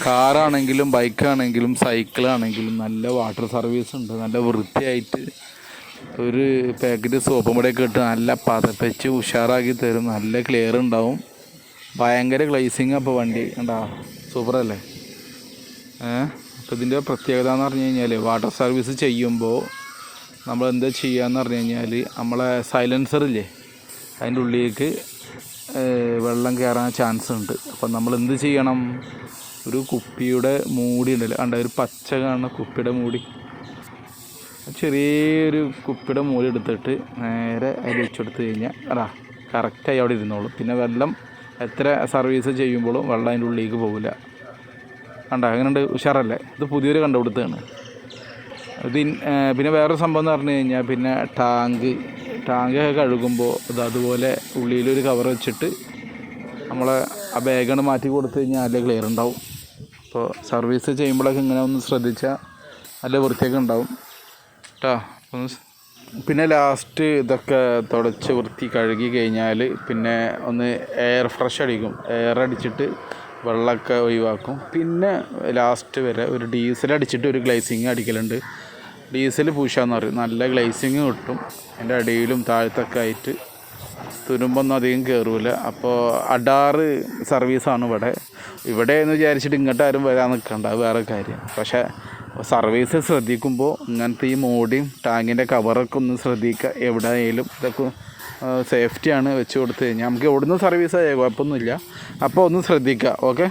കാറാണെങ്കിലും ബൈക്കാണെങ്കിലും സൈക്കിളാണെങ്കിലും നല്ല water service ഉണ്ട്. നല്ല വൃത്തിയായിട്ട് ഒരു പാക്കറ്റ് സോപ്പും കൂടെയൊക്കെ ഇട്ട് നല്ല പതപ്പിച്ച് ഉഷാറാക്കി തരും. നല്ല ക്ലിയർ ഉണ്ടാവും. ഭയങ്കര ഗ്ലേസിങ്. അപ്പോൾ വണ്ടി കണ്ടാ സൂപ്പറല്ലേ? അപ്പോൾ ഇതിൻ്റെ പ്രത്യേകത എന്ന് പറഞ്ഞു കഴിഞ്ഞാൽ വാട്ടർ സർവീസ് ചെയ്യുമ്പോൾ നമ്മൾ എന്താ ചെയ്യുകയെന്ന് പറഞ്ഞു കഴിഞ്ഞാൽ നമ്മളെ സൈലൻസറില്ലേ അതിൻ്റെ ഉള്ളിലേക്ക് വെള്ളം കയറാൻ ചാൻസ് ഉണ്ട്. അപ്പം നമ്മൾ എന്ത് ചെയ്യണം? ഒരു കുപ്പിയുടെ മൂടി ഉണ്ടല്ലോ, കണ്ട ഒരു പച്ച കാണുന്ന കുപ്പിയുടെ മൂടി, ചെറിയൊരു കുപ്പിയുടെ മൂടി എടുത്തിട്ട് നേരെ അതിൽ വെച്ചെടുത്ത് കഴിഞ്ഞാൽ അതാ കറക്റ്റായി അവിടെ ഇരുന്നോളും. പിന്നെ വെള്ളം എത്ര സർവീസ് ചെയ്യുമ്പോഴും വെള്ളം അതിൻ്റെ ഉള്ളിലേക്ക് പോകില്ല. കണ്ട അങ്ങനെയുണ്ട്, ഉഷാറല്ലേ? ഇത് പുതിയൊരു കണ്ടുപിടുത്തമാണ്. പിന്നെ വേറൊരു സംഭവം എന്ന് പറഞ്ഞു കഴിഞ്ഞാൽ പിന്നെ ടാങ്കൊക്കെ കഴുകുമ്പോൾ അതുപോലെ ഉള്ളിലൊരു കവർ വെച്ചിട്ട് നമ്മൾ ആ ബാഗാണ് മാറ്റി കൊടുത്തു കഴിഞ്ഞാൽ നല്ല ക്ലിയർ ഉണ്ടാവും. അപ്പോൾ സർവീസ് ചെയ്യുമ്പോഴൊക്കെ ഇങ്ങനെ ഒന്ന് ശ്രദ്ധിച്ചാൽ നല്ല വൃത്തിയൊക്കെ ഉണ്ടാവും കേട്ടോ. പിന്നെ ലാസ്റ്റ് ഇതൊക്കെ തുടച്ച് വൃത്തി കഴുകി കഴിഞ്ഞാൽ പിന്നെ ഒന്ന് എയർ ഫ്രഷ് അടിക്കും. എയർ അടിച്ചിട്ട് വെള്ളമൊക്കെ ഒഴിവാക്കും. പിന്നെ ലാസ്റ്റ് വരെ ഒരു ഡീസൽ അടിച്ചിട്ട് ഒരു ഗ്ലേസിങ് അടിക്കലുണ്ട്. ഡീസൽ പൂശാന്ന് പറയും. നല്ല ഗ്ലേസിങ് കിട്ടും. അതിൻ്റെ അടിയിലും താഴത്തൊക്കെ ആയിട്ട് തുരുമ്പൊന്നും അധികം കയറില്ല. അപ്പോൾ അഡാറ് സർവീസാണ് ഇവിടെ എന്ന് വിചാരിച്ചിട്ട് ഇങ്ങോട്ട് ആരും വരാൻ നിൽക്കണ്ട, അത് വേറെ കാര്യം. പക്ഷേ സർവീസ് ശ്രദ്ധിക്കുമ്പോൾ ഇങ്ങനത്തെ ഈ മോടിയും ടാങ്കിൻ്റെ കവറൊക്കെ ഒന്ന് ശ്രദ്ധിക്കുക. എവിടെ ആയാലും ഇതൊക്കെ സേഫ്റ്റിയാണ് വെച്ച് കൊടുത്ത് കഴിഞ്ഞാൽ നമുക്ക് എവിടെ നിന്ന് സർവീസ് ആയാൽ കുഴപ്പമൊന്നുമില്ല. അപ്പോൾ ഒന്ന് ശ്രദ്ധിക്കുക. ഓക്കെ.